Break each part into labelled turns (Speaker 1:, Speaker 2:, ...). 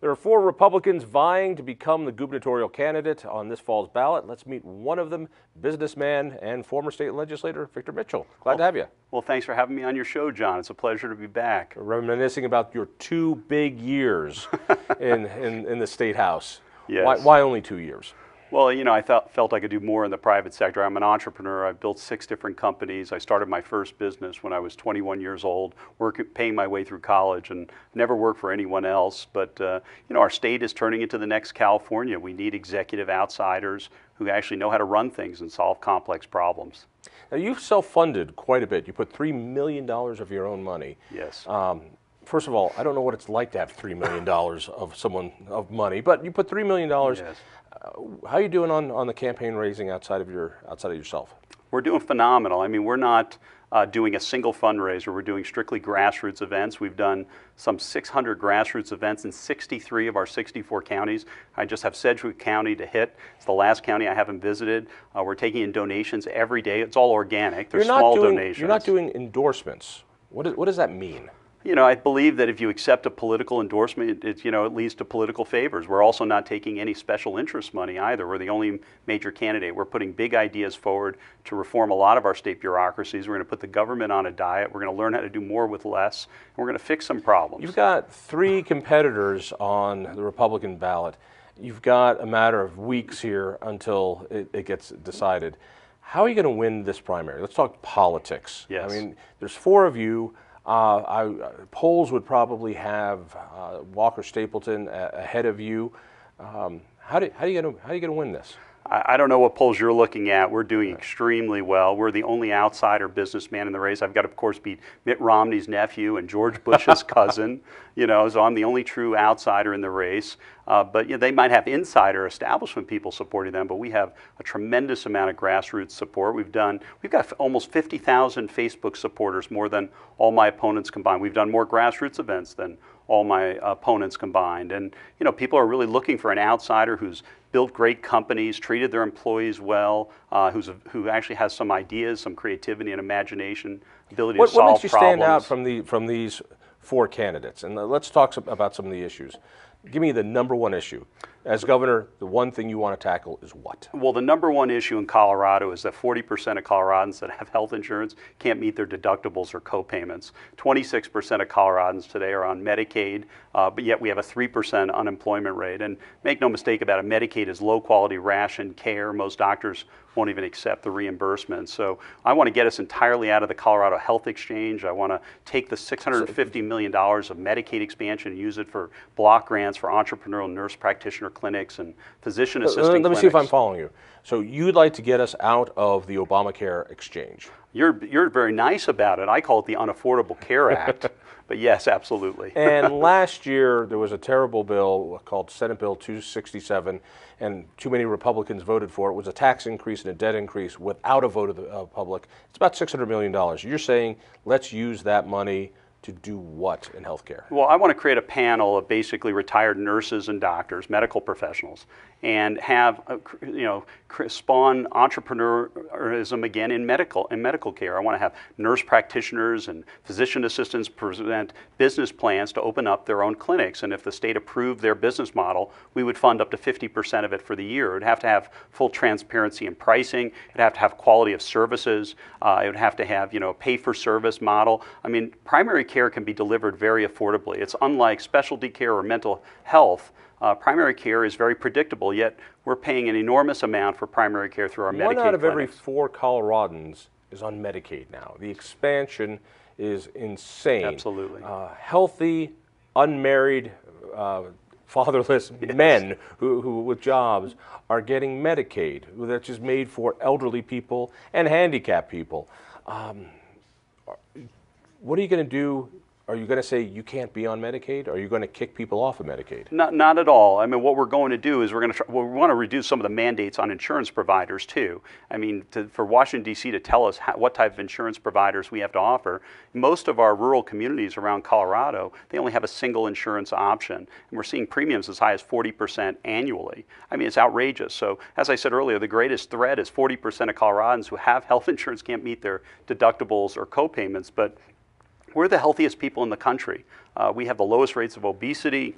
Speaker 1: There are 4 Republicans vying to become the gubernatorial candidate on this fall's ballot. Let's meet one of them, businessman and former state legislator Victor Mitchell. Glad to have you.
Speaker 2: Well, thanks for having me on your show, John. It's a pleasure to be back.
Speaker 1: Reminiscing about your 2 big years in the State House.
Speaker 2: Yes.
Speaker 1: Why only 2 years?
Speaker 2: Well, you know, I felt I could do more in the private sector. I'm an entrepreneur. I've built 6 different companies. I started my first business when I was 21 years old, paying my way through college, and never worked for anyone else. But, you know, our state is turning into the next California. We need executive outsiders who actually know how to run things and solve complex problems.
Speaker 1: Now, you've self-funded quite a bit. You put $3 million of your own money.
Speaker 2: Yes.
Speaker 1: First of all, I don't know what it's like to have $3 million of money, but you put $3 million.
Speaker 2: Yes.
Speaker 1: How are you doing on the campaign raising outside of yourself?
Speaker 2: We're doing phenomenal. I mean, we're not doing a single fundraiser. We're doing strictly grassroots events. We've done some 600 grassroots events in 63 of our 64 counties. I just have Sedgwick County to hit. It's the last county I haven't visited. We're taking in donations every day. It's all organic. They're small donations.
Speaker 1: You're not doing endorsements. What does that mean?
Speaker 2: You know, I believe that if you accept a political endorsement, it leads to political favors. We're also not taking any special interest money either. We're the only major candidate. We're putting big ideas forward to reform a lot of our state bureaucracies. We're going to put the government on a diet. We're going to learn how to do more with less. And we're going to fix some problems.
Speaker 1: You've got 3 competitors on the Republican ballot. You've got a matter of weeks here until it gets decided. How are you going to win this primary? Let's talk politics.
Speaker 2: Yes.
Speaker 1: I mean, there's 4 of you. Polls would probably have Walker Stapleton ahead of you. How are you going to win this?
Speaker 2: I don't know what polls you're looking at. We're doing extremely well. We're the only outsider businessman in the race. I've got to, of course, beat Mitt Romney's nephew and George Bush's cousin. You know, so I'm the only true outsider in the race. But you know, they might have insider establishment people supporting them, but we have a tremendous amount of grassroots support. We've got almost 50,000 Facebook supporters, more than all my opponents combined. We've done more grassroots events than all my opponents combined. And you know, people are really looking for an outsider who's built great companies, treated their employees well, who actually has some ideas, some creativity and imagination, ability to solve problems.
Speaker 1: What makes you stand out from these 4 candidates? And let's talk about some of the issues. Give me the number 1 issue. As governor, the one thing you want to tackle is what?
Speaker 2: Well, the number 1 issue in Colorado is that 40% of Coloradans that have health insurance can't meet their deductibles or co-payments. 26% of Coloradans today are on Medicaid, but yet we have a 3% unemployment rate. And make no mistake about it, Medicaid is low-quality ration care. Most doctors won't even accept the reimbursement. So I want to get us entirely out of the Colorado Health Exchange. I want to take the $650 million of Medicaid expansion and use it for block grants for entrepreneurial nurse practitioner clinics and physician assistant clinics.
Speaker 1: Let me see if I'm following you. So you'd like to get us out of the Obamacare exchange.
Speaker 2: You're very nice about it. I call it the Unaffordable Care Act. But yes, absolutely.
Speaker 1: And last year there was a terrible bill called Senate Bill 267, and too many Republicans voted for it. It was a tax increase and a debt increase without a vote of the public. It's about $600 million. You're saying let's use that money to do what in healthcare?
Speaker 2: Well, I want to create a panel of basically retired nurses and doctors, medical professionals, and have spawn entrepreneurism again in medical care. I want to have nurse practitioners and physician assistants present business plans to open up their own clinics, and if the state approved their business model, we would fund up to 50% of it for the year. It would have to have full transparency in pricing. It would have to have quality of services. It would have to have a pay-for-service model. I mean, primary care can be delivered very affordably. It's unlike specialty care or mental health. Primary care is very predictable, yet we're paying an enormous amount for primary care through our Medicaid clinics.
Speaker 1: 1 out of every 4 Coloradans is on Medicaid now. The expansion is insane.
Speaker 2: Absolutely.
Speaker 1: Healthy, unmarried, fatherless men who with jobs are getting Medicaid, that's just made for elderly people and handicapped people. What are you going to do? Are you going to say you can't be on Medicaid? Or are you going to kick people off of Medicaid?
Speaker 2: Not at all. I mean, what we're going to do is we want to reduce some of the mandates on insurance providers too. I mean, for Washington, D.C. to tell us what type of insurance providers we have to offer, most of our rural communities around Colorado, they only have a single insurance option. And we're seeing premiums as high as 40% annually. I mean, it's outrageous. So as I said earlier, the greatest threat is 40% of Coloradans who have health insurance can't meet their deductibles or co-payments, but we're the healthiest people in the country. We have the lowest rates of obesity.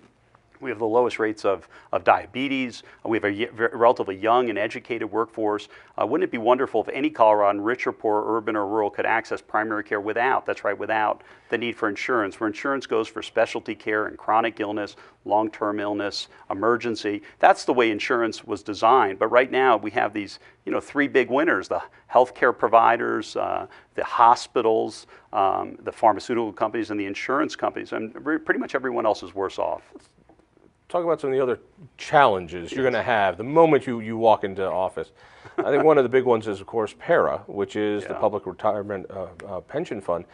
Speaker 2: We have the lowest rates of diabetes. We have a relatively young and educated workforce. Wouldn't it be wonderful if any Coloradan, rich or poor, urban or rural, could access primary care without the need for insurance, where insurance goes for specialty care and chronic illness, long-term illness, emergency. That's the way insurance was designed. But right now we have these, three big winners: the healthcare providers, the hospitals, the pharmaceutical companies, and the insurance companies. And pretty much everyone else is worse off.
Speaker 1: Talk about some of the other challenges you're going to have the moment you walk into office. I think one of the big ones is, of course, PARA, which is the Public Retirement Pension Fund.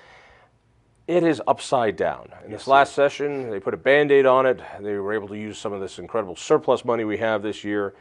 Speaker 1: It is upside down. In this last session, they put a Band-Aid on it. They were able to use some of this incredible surplus money we have this year,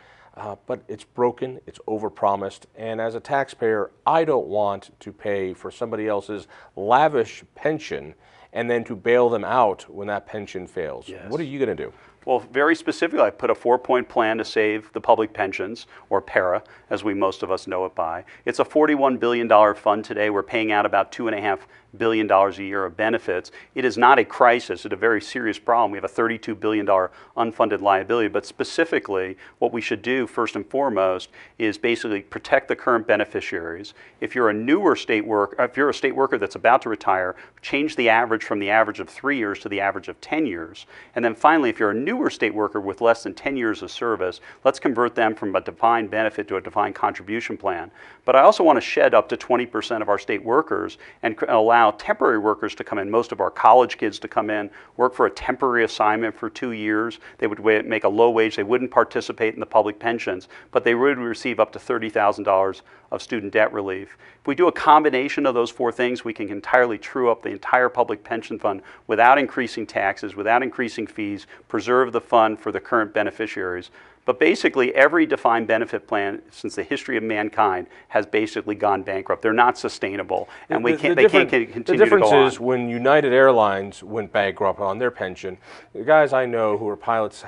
Speaker 1: but it's broken, it's overpromised, and as a taxpayer, I don't want to pay for somebody else's lavish pension and then to bail them out when that pension fails.
Speaker 2: Yes.
Speaker 1: What are you going to do?
Speaker 2: Well, very specifically, I put a 4-point plan to save the public pensions, or PARA, as most of us know it by. It's a $41 billion fund today. We're paying out about $2.5 billion a year of benefits. It is not a crisis. It's a very serious problem. We have a $32 billion unfunded liability. But specifically, what we should do first and foremost is basically protect the current beneficiaries. If you're a newer state worker, if you're a state worker that's about to retire, change the average from the average of 3 years to the average of 10 years. And then finally, if you're a newer state worker with less than 10 years of service, let's convert them from a defined benefit to a defined contribution plan. But I also want to shed up to 20% of our state workers and allow temporary workers to come in, most of our college kids to come in, work for a temporary assignment for 2 years. They would make a low wage. They wouldn't participate in the public pensions, but they would receive up to $30,000 of student debt relief. If we do a combination of those four things, we can entirely true up the entire public pension fund without increasing taxes, without increasing fees, preserve the fund for the current beneficiaries. But basically, every defined benefit plan since the history of mankind has basically gone bankrupt. They're not sustainable, and they can't continue to go on.
Speaker 1: The difference is when United Airlines went bankrupt on their pension, the guys I know who are pilots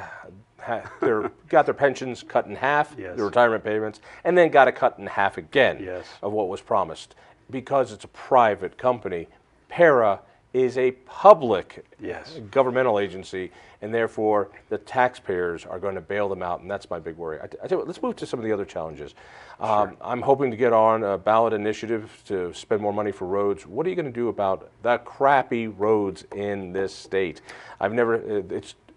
Speaker 1: got their pensions cut in half, their retirement payments, and then got a cut in half again of what was promised. Because it's a private company, PARA is a public governmental agency, and therefore the taxpayers are going to bail them out, and that's my big worry. I tell you what, let's move to some of the other challenges. I'm hoping to get on a ballot initiative to spend more money for roads. What are you going to do about the crappy roads in this state?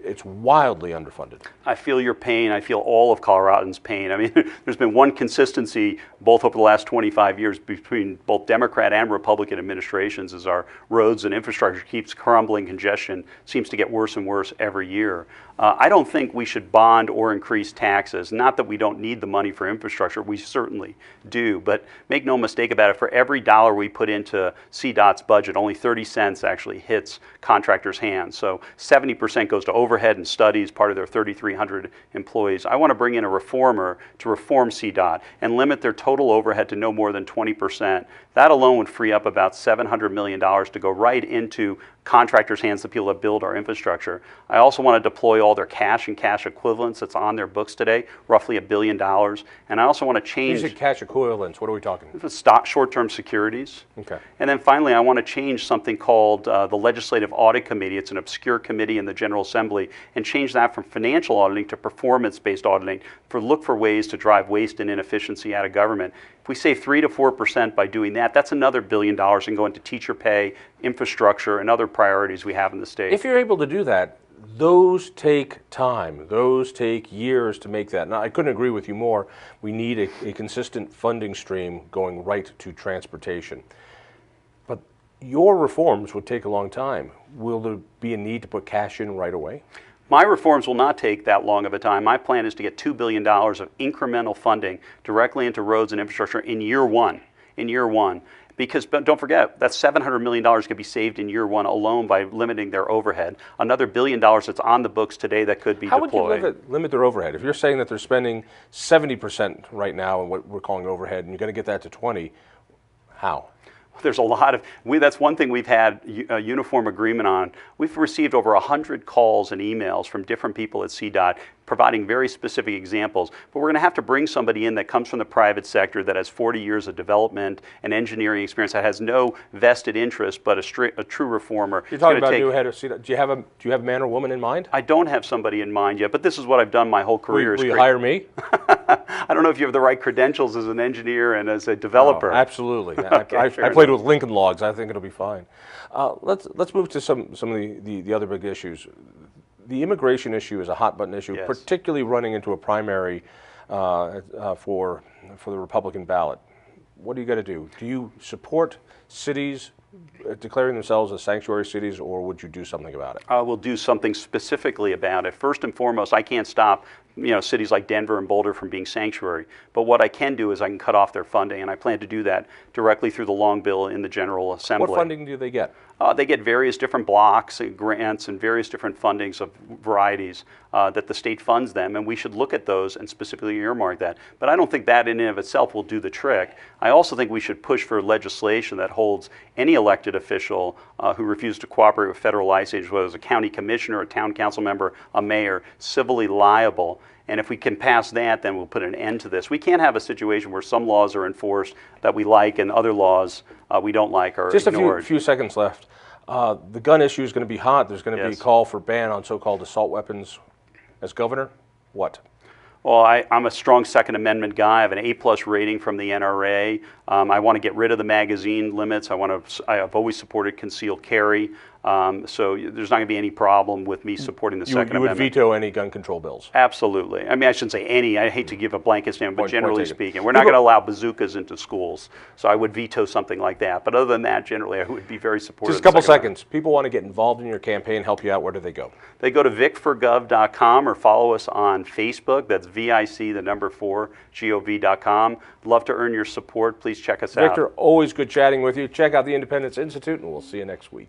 Speaker 1: It's wildly underfunded.
Speaker 2: I feel your pain. I feel all of Coloradans' pain. I mean, there's been one consistency both over the last 25 years between both Democrat and Republican administrations as our roads and infrastructure keeps crumbling. Congestion seems to get worse and worse every year. I don't think we should bond or increase taxes. Not that we don't need the money for infrastructure. We certainly do. But make no mistake about it, for every dollar we put into CDOT's budget, only 30 cents actually hits contractors' hands. So 70% goes to overhead and studies, part of their 3,300 employees. I want to bring in a reformer to reform CDOT and limit their total overhead to no more than 20%. That alone would free up about $700 million to go right into contractors' hands, the people that build our infrastructure. I also want to deploy all their cash and cash equivalents that's on their books today, roughly $1 billion. And I also want to change...
Speaker 1: You said cash equivalents. What are we talking?
Speaker 2: Short-term securities.
Speaker 1: Okay. And
Speaker 2: then finally, I want to change something called the Legislative Audit Committee. It's an obscure committee in the General Assembly, and change that from financial auditing to performance-based auditing look for ways to drive waste and inefficiency out of government. If we save 3 to 4% by doing that, that's another $1 billion and go into teacher pay, infrastructure, and other priorities we have in the state.
Speaker 1: If you're able to do that, those take time. Those take years to make that. Now, I couldn't agree with you more. We need a consistent funding stream going right to transportation. But your reforms would take a long time. Will there be a need to put cash in right away?
Speaker 2: My reforms will not take that long of a time. My plan is to get $2 billion of incremental funding directly into roads and infrastructure in year one. Because don't forget, that $700 million could be saved in year one alone by limiting their overhead. Another $1 billion that's on the books today that could be deployed.
Speaker 1: How would you limit their overhead? If you're saying that they're spending 70% right now in what we're calling overhead, and you're going to get that to 20, how?
Speaker 2: There's a lot of, that's one thing we've had a uniform agreement on. We've received over 100 calls and emails from different people at CDOT providing very specific examples. But we're going to have to bring somebody in that comes from the private sector, that has 40 years of development and engineering experience, that has no vested interest, but a true reformer.
Speaker 1: You're talking about a new head of CDOT. Do you have a man or woman in mind?
Speaker 2: I don't have somebody in mind yet, but this is what I've done my whole career.
Speaker 1: Will you hire me?
Speaker 2: I don't know if you have the right credentials as an engineer and as a developer.
Speaker 1: Oh, absolutely.
Speaker 2: Okay,
Speaker 1: I played with Lincoln Logs. I think it'll be fine. Let's move to some of the other big issues. The immigration issue is a hot button issue,
Speaker 2: yes,
Speaker 1: particularly running into a primary for the Republican ballot. What do you got to do? Do you support cities declaring themselves as sanctuary cities, or would you do something about it?
Speaker 2: We'll do something specifically about it. First and foremost, I can't stop cities like Denver and Boulder from being sanctuary. But what I can do is I can cut off their funding, and I plan to do that directly through the long bill in the General Assembly.
Speaker 1: What funding do they get?
Speaker 2: They get various different blocks and grants and various different fundings of varieties that the state funds them, and we should look at those and specifically earmark that. But I don't think that in and of itself will do the trick. I also think we should push for legislation that holds any elected official who refuses to cooperate with federal ICE agents, whether it's a county commissioner, a town council member, a mayor, civilly liable. And if we can pass that, then we'll put an end to this. We can't have a situation where some laws are enforced that we like and other laws we don't like are ignored.
Speaker 1: Just a few seconds left. The gun issue is going to be hot. There's going to be a call for ban on so-called assault weapons. As governor, what?
Speaker 2: Well, I'm a strong Second Amendment guy. I have an A+ rating from the NRA. I want to get rid of the magazine limits. I have always supported concealed carry. So there's not going to be any problem with me supporting the Second Amendment.
Speaker 1: You would veto any gun control bills?
Speaker 2: Absolutely. I mean, I shouldn't say any. I hate to give a blanket statement, but generally speaking, we're not going to allow bazookas into schools. So I would veto something like that. But other than that, generally, I would be very supportive.
Speaker 1: Just a couple seconds. People want to get involved in your campaign, help you out. Where do they go?
Speaker 2: They go to vicforgov.com or follow us on Facebook. That's VIC4gov.com. Love to earn your support. Please check us out.
Speaker 1: Victor, always good chatting with you. Check out the Independence Institute, and we'll see you next week.